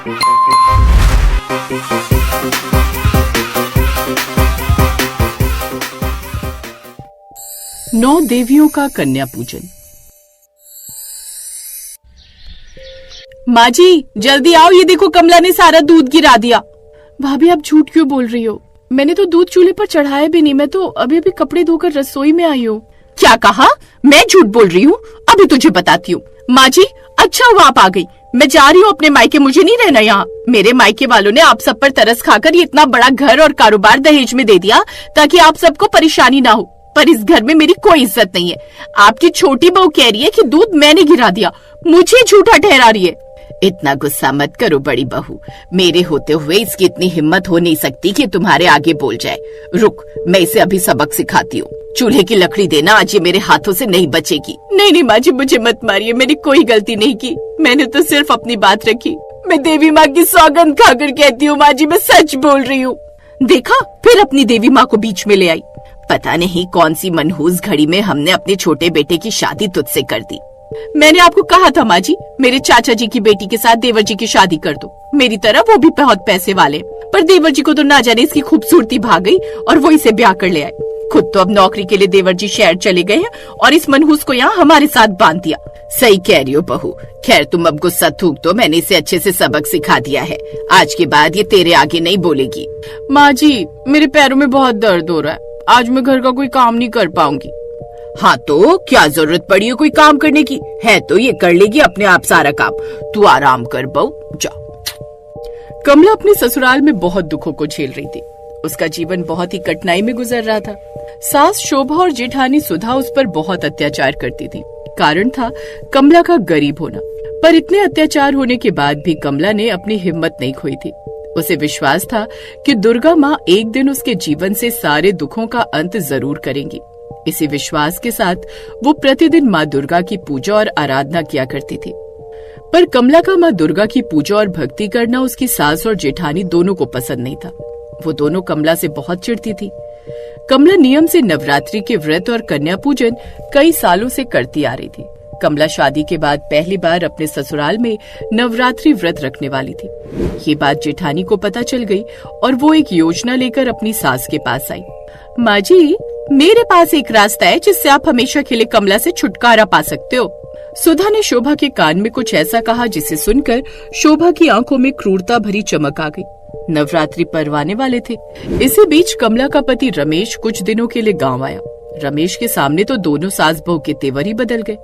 नौ देवियों का कन्या पूजन। माँ जी जल्दी आओ, ये देखो कमला ने सारा दूध गिरा दिया। भाभी आप झूठ क्यों बोल रही हो? मैंने तो दूध चूल्हे पर चढ़ाया भी नहीं, मैं तो अभी अभी कपड़े धोकर रसोई में आई हूँ। क्या कहा? मैं झूठ बोल रही हूँ? अभी तुझे बताती हूँ। माँ जी अच्छा हुआ आप आ गई, मैं जा रही हूँ अपने मायके, मुझे नहीं रहना यहाँ। मेरे मायके वालों ने आप सब पर तरस खाकर ये इतना बड़ा घर और कारोबार दहेज में दे दिया ताकि आप सबको परेशानी ना हो, पर इस घर में मेरी कोई इज्जत नहीं है। आपकी छोटी बहू कह रही है कि दूध मैंने गिरा दिया, मुझे झूठा ठहरा रही है। इतना गुस्सा मत करो बड़ी बहू, मेरे होते हुए इसकी इतनी हिम्मत हो नहीं सकती कि तुम्हारे आगे बोल जाए। रुक, मैं इसे अभी सबक सिखाती हूँ। चूल्हे की लकड़ी देना, आज ये मेरे हाथों से नहीं बचेगी। नहीं नहीं माँ जी मुझे मत मारिए, मैंने कोई गलती नहीं की, मैंने तो सिर्फ अपनी बात रखी। मैं देवी माँ की सौगंध खाकर कहती हूँ माँ जी, मैं सच बोल रही हूँ। देखा, फिर अपनी देवी माँ को बीच में ले आई। पता नहीं कौन सी मनहूस घड़ी में हमने अपने छोटे बेटे की शादी तुझसे कर दी। मैंने आपको कहा था माँ जी, मेरे चाचा जी की बेटी के साथ देवर जी की शादी कर दो, मेरी तरह वो भी बहुत पैसे वाले। पर देवर जी को तो ना जाने इसकी खूबसूरती भाग गई और वो इसे ब्याह कर ले आए। खुद तो अब नौकरी के लिए देवर जी शहर चले गए हैं और इस मनहूस को यहाँ हमारे साथ बांध दिया। सही कह रही हो बहू, खैर तुम अब गुस्सा थूक दो, मैंने इसे अच्छे से सबक सिखा दिया है, आज के बाद ये तेरे आगे नहीं बोलेगी। माँ जी मेरे पैरों में बहुत दर्द हो रहा है, आज मैं घर का कोई काम नहीं कर पाऊंगी। हाँ तो क्या जरूरत पड़ी है कोई काम करने की, है तो ये कर लेगी अपने आप सारा काम, तू आराम कर बहू, जा। कमला अपने ससुराल में बहुत दुखों को झेल रही थी, उसका जीवन बहुत ही कठिनाई में गुजर रहा था। सास शोभा और जेठानी सुधा उस पर बहुत अत्याचार करती थी, कारण था कमला का गरीब होना। पर इतने अत्याचार होने के बाद भी कमला ने अपनी हिम्मत नहीं खोई थी। उसे विश्वास था कि दुर्गा माँ एक दिन उसके जीवन से सारे दुखों का अंत जरूर करेंगी। इसी विश्वास के साथ वो प्रतिदिन माँ दुर्गा की पूजा और आराधना किया करती थी। पर कमला का माँ दुर्गा की पूजा और भक्ति करना उसकी सास और जेठानी दोनों को पसंद नहीं था। वो दोनों कमला से बहुत चिढ़ती थी। कमला नियम से नवरात्रि के व्रत और कन्या पूजन कई सालों से करती आ रही थी। कमला शादी के बाद पहली बार अपने ससुराल में नवरात्रि व्रत रखने वाली थी। ये बात जेठानी को पता चल गई और वो एक योजना लेकर अपनी सास के पास आई। माँ जी मेरे पास एक रास्ता है जिससे आप हमेशा के लिए कमला से छुटकारा पा सकते हो। सुधा ने शोभा के कान में कुछ ऐसा कहा जिसे सुनकर शोभा की आंखों में क्रूरता भरी चमक आ गई। नवरात्रि पर्व आने वाले थे। इसी बीच कमला का पति रमेश कुछ दिनों के लिए गांव आया। रमेश के सामने तो दोनों सास बहू के तेवर ही बदल गए।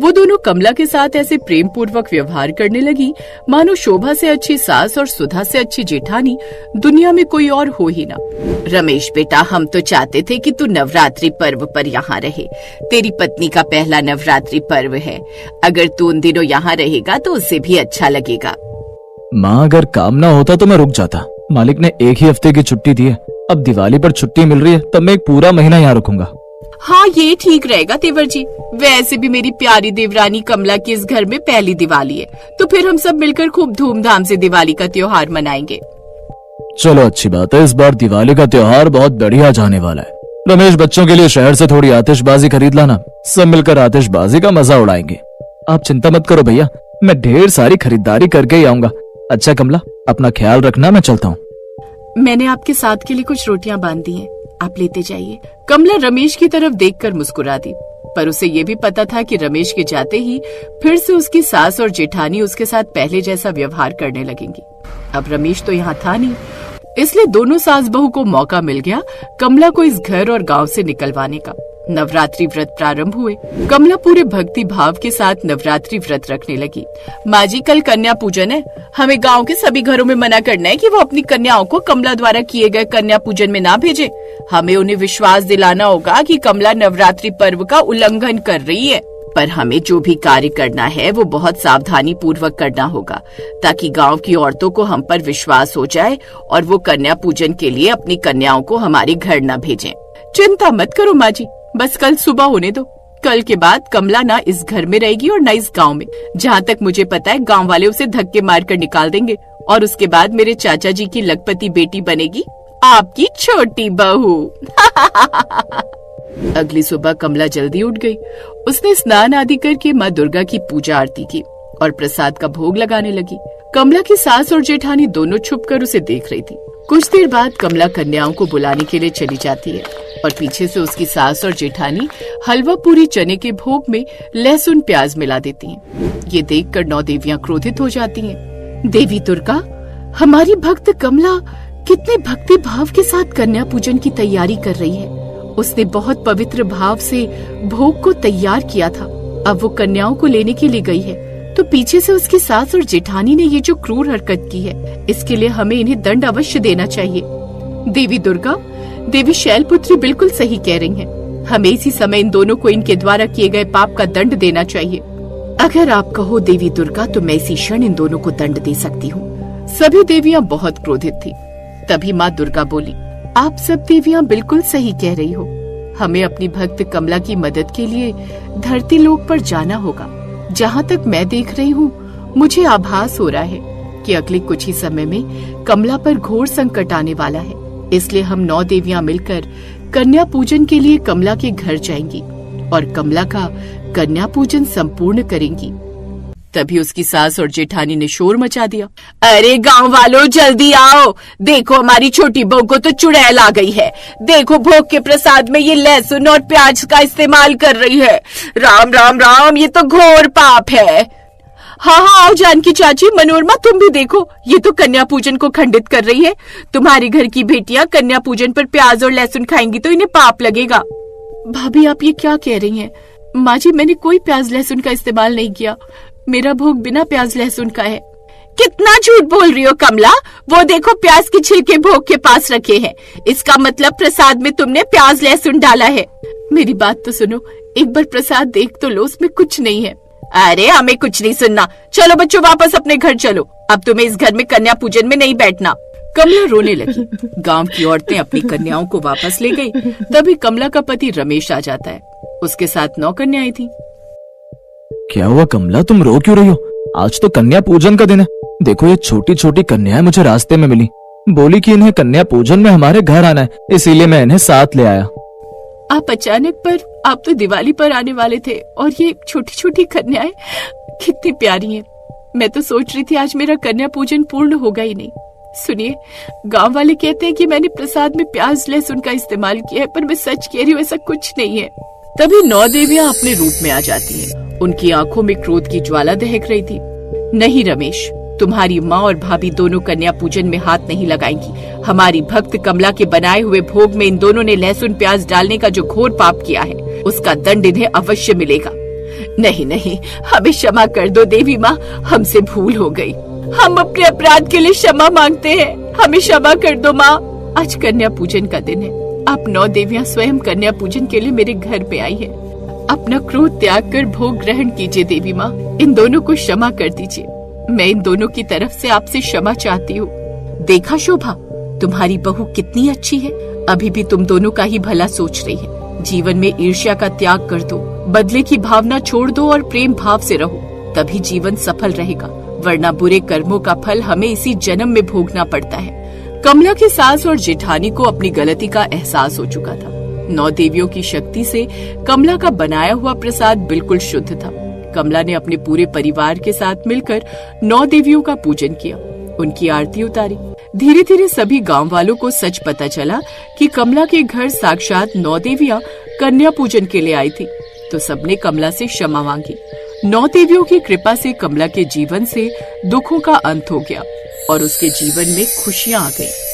वो दोनों कमला के साथ ऐसे प्रेम पूर्वक व्यवहार करने लगी मानो शोभा से अच्छी सास और सुधा से अच्छी जेठानी दुनिया में कोई और हो ही ना। रमेश बेटा, हम तो चाहते थे कि तू नवरात्रि पर्व पर यहाँ रहे, तेरी पत्नी का पहला नवरात्रि पर्व है, अगर तू उन दिनों यहाँ रहेगा तो उसे भी अच्छा लगेगा। माँ अगर काम ना होता तो मैं रुक जाता, मालिक ने एक ही हफ्ते की छुट्टी दी है, अब दिवाली पर छुट्टी मिल रही है तब मैं एक पूरा महीना यहाँ रुकूंगा। हाँ ये ठीक रहेगा तेवर जी, वैसे भी मेरी प्यारी देवरानी कमला की इस घर में पहली दिवाली है, तो फिर हम सब मिलकर खूब धूमधाम से दिवाली का त्योहार मनाएंगे। चलो अच्छी बात है, इस बार दिवाली का त्योहार बहुत बढ़िया जाने वाला है। रमेश बच्चों के लिए शहर से थोड़ी आतिशबाजी खरीद लाना, सब मिलकर आतिशबाजी का मजा उड़ाएंगे। आप चिंता मत करो भैया, मैं ढेर सारी खरीदारी करके ही आऊंगा। अच्छा कमला अपना ख्याल रखना, मैं चलता हूँ। मैंने आपके साथ के लिए कुछ रोटियां बांध दी हैं, आप लेते जाइए। कमला रमेश की तरफ देखकर मुस्कुरा दी, पर उसे ये भी पता था कि रमेश के जाते ही फिर से उसकी सास और जेठानी उसके साथ पहले जैसा व्यवहार करने लगेंगी। अब रमेश तो यहाँ था नहीं, इसलिए दोनों सास बहू को मौका मिल गया कमला को इस घर और गांव से निकलवाने का। नवरात्रि व्रत प्रारंभ हुए। कमला पूरे भक्ति भाव के साथ नवरात्रि व्रत रखने लगी। माँ जी कल कन्या पूजन है, हमें गांव के सभी घरों में मना करना है कि वो अपनी कन्याओं को कमला द्वारा किए गए कन्या पूजन में ना भेजे। हमें उन्हें विश्वास दिलाना होगा कि कमला नवरात्रि पर्व का उल्लंघन कर रही है, पर हमें जो भी कार्य करना है वो बहुत सावधानी पूर्वक करना होगा ताकि गांव की औरतों को हम पर विश्वास हो जाए और वो कन्या पूजन के लिए अपनी कन्याओं को हमारे घर न भेजें। चिंता मत करो माँ जी, बस कल सुबह होने दो। कल के बाद कमला ना इस घर में रहेगी और ना इस गांव में। जहाँ तक मुझे पता है गांव वाले उसे धक्के मारकर निकाल देंगे और उसके बाद मेरे चाचा जी की लखपति बेटी बनेगी आपकी छोटी बहू। अगली सुबह कमला जल्दी उठ गई। उसने स्नान आदि करके माँ दुर्गा की पूजा आरती की और प्रसाद का भोग लगाने लगी। कमला की सास और जेठानी दोनों छुपकर उसे देख रही थी। कुछ देर बाद कमला कन्याओं को बुलाने के लिए चली जाती है और पीछे से उसकी सास और जेठानी हलवा पूरी चने के भोग में लहसुन प्याज मिला देती हैं। ये देखकर 9 देवियां क्रोधित हो जाती हैं। देवी दुर्गा, हमारी भक्त कमला कितने भक्ति भाव के साथ कन्या पूजन की तैयारी कर रही है। उसने बहुत पवित्र भाव से भोग को तैयार किया था। अब वो कन्याओं को लेने के लिए गई है तो पीछे से उसकी सास और जेठानी ने ये जो क्रूर हरकत की है, इसके लिए हमें इन्हें दंड अवश्य देना चाहिए। देवी दुर्गा, देवी शैलपुत्री बिल्कुल सही कह रही हैं। हमें इसी समय इन दोनों को इनके द्वारा किए गए पाप का दंड देना चाहिए। अगर आप कहो देवी दुर्गा तो मैं इसी क्षण इन दोनों को दंड दे सकती हूँ। सभी देवियां बहुत क्रोधित थी। तभी माँ दुर्गा बोली, आप सब देवियां बिल्कुल सही कह रही हो। हमें अपनी भक्त कमला की मदद के लिए धरती लोक पर जाना होगा। जहाँ तक मैं देख रही हूँ, मुझे आभास हो रहा है कि अगले कुछ ही समय में कमला पर घोर संकट आने वाला है। इसलिए हम 9 देवियां मिलकर कन्या पूजन के लिए कमला के घर जाएंगी और कमला का कन्या पूजन संपूर्ण करेंगी। तभी उसकी सास और जेठानी ने शोर मचा दिया। अरे गांव वालों, जल्दी आओ, देखो हमारी छोटी बहू को तो चुड़ैल आ गई है। देखो भोग के प्रसाद में ये लहसुन और प्याज का इस्तेमाल कर रही है। राम राम राम, ये तो घोर पाप है। हाँ हाँ, आओ जानकी चाची, मनोरमा तुम भी देखो, ये तो कन्या पूजन को खंडित कर रही है। तुम्हारी घर की बेटियां कन्या पूजन पर प्याज और लहसुन खाएंगी तो इन्हें पाप लगेगा। भाभी, आप ये क्या कह रही हैं? माँ जी, मैंने कोई प्याज लहसुन का इस्तेमाल नहीं किया। मेरा भोग बिना प्याज लहसुन का है। कितना झूठ बोल रही हो कमला? वो देखो प्याज के छिलके भोग के पास रखे हैं। इसका मतलब प्रसाद में तुमने प्याज लहसुन डाला है। मेरी बात तो सुनो, एक बार प्रसाद देख तो लो, उसमें कुछ नहीं है। अरे हमें कुछ नहीं सुनना। चलो बच्चों, वापस अपने घर चलो। अब तुम्हें इस घर में कन्या पूजन में नहीं बैठना। कमला रोने लगी। गांव की औरतें अपनी कन्याओं को वापस ले गई। तभी कमला का पति रमेश आ जाता है। उसके साथ 9 कन्याएं थी। क्या हुआ कमला, तुम रो क्यों रही हो? आज तो कन्या पूजन का दिन है। देखो ये छोटी छोटी कन्याएं मुझे रास्ते में मिली, बोली कि इन्हें कन्या पूजन में हमारे घर आना है, इसीलिए मैं इन्हें साथ ले आया। आप अचानक, पर आप तो दिवाली पर आने वाले थे और ये छोटी छोटी कन्याएं कितनी प्यारी हैं। मैं तो सोच रही थी आज मेरा कन्या पूजन पूर्ण होगा ही नहीं। सुनिए, गांव वाले कहते हैं कि मैंने प्रसाद में प्याज लहसुन का इस्तेमाल किया है, पर मैं सच कह रही हूँ, ऐसा कुछ नहीं है। तभी 9 देवियां अपने रूप में आ जाती हैं। उनकी आंखों में क्रोध की ज्वाला दहक रही थी। नहीं रमेश, तुम्हारी माँ और भाभी दोनों कन्या पूजन में हाथ नहीं लगाएंगी। हमारी भक्त कमला के बनाए हुए भोग में इन दोनों ने लहसुन प्याज डालने का जो घोर पाप किया है, उसका दंड इन्हें अवश्य मिलेगा। नहीं नहीं, हमें क्षमा कर दो देवी माँ, हमसे भूल हो गई। हम अपने अपराध के लिए क्षमा मांगते हैं, हमें क्षमा कर दो माँ। आज कन्या पूजन का दिन है। आप 9 देवियां स्वयं कन्या पूजन के लिए मेरे घर पे आई है। अपना क्रोध त्याग कर भोग ग्रहण कीजिए देवी माँ। इन दोनों को क्षमा कर दीजिए। मैं इन दोनों की तरफ से आपसे क्षमा चाहती हूँ। देखा शोभा, तुम्हारी बहू कितनी अच्छी है। अभी भी तुम दोनों का ही भला सोच रही है। जीवन में ईर्ष्या का त्याग कर दो, बदले की भावना छोड़ दो और प्रेम भाव से रहो, तभी जीवन सफल रहेगा। वरना बुरे कर्मों का फल हमें इसी जन्म में भोगना पड़ता है। कमला की सास और जेठानी को अपनी गलती का एहसास हो चुका था। 9 देवियों की शक्ति से कमला का बनाया हुआ प्रसाद बिल्कुल शुद्ध था। कमला ने अपने पूरे परिवार के साथ मिलकर 9 देवियों का पूजन किया, उनकी आरती उतारी। धीरे धीरे सभी गांव वालों को सच पता चला कि कमला के घर साक्षात 9 देवियां कन्या पूजन के लिए आई थी, तो सबने कमला से क्षमा मांगी। 9 देवियों की कृपा से कमला के जीवन से दुखों का अंत हो गया और उसके जीवन में खुशियां आ गई।